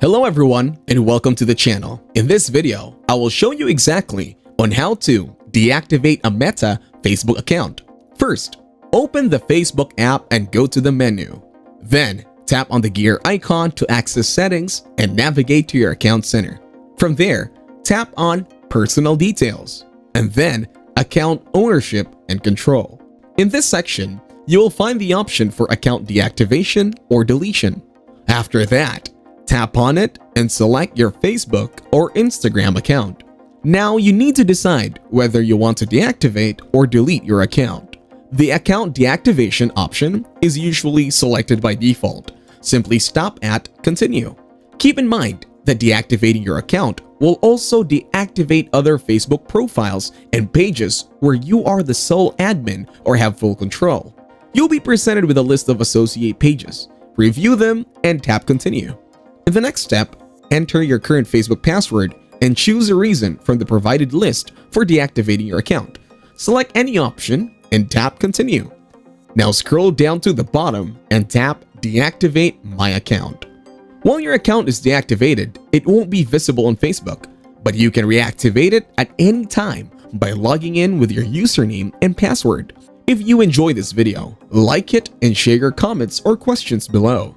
Hello everyone and welcome to the channel. In this video, I will show you exactly on how to deactivate a Meta Facebook account. First, open the Facebook app and go to the menu. Then, tap on the gear icon to access settings and navigate to your account center. From there, tap on Personal Details and then Account Ownership and Control. In this section, you will find the option for account deactivation or deletion. After that, tap on it and select your Facebook or Instagram account. Now you need to decide whether you want to deactivate or delete your account. The account deactivation option is usually selected by default. Simply stop at Continue. Keep in mind that deactivating your account will also deactivate other Facebook profiles and pages where you are the sole admin or have full control. You'll be presented with a list of associate pages. Review them and tap Continue. In the next step, enter your current Facebook password and choose a reason from the provided list for deactivating your account. Select any option and tap Continue. Now scroll down to the bottom and tap Deactivate My Account. While your account is deactivated, it won't be visible on Facebook, but you can reactivate it at any time by logging in with your username and password. If you enjoy this video, like it and share your comments or questions below.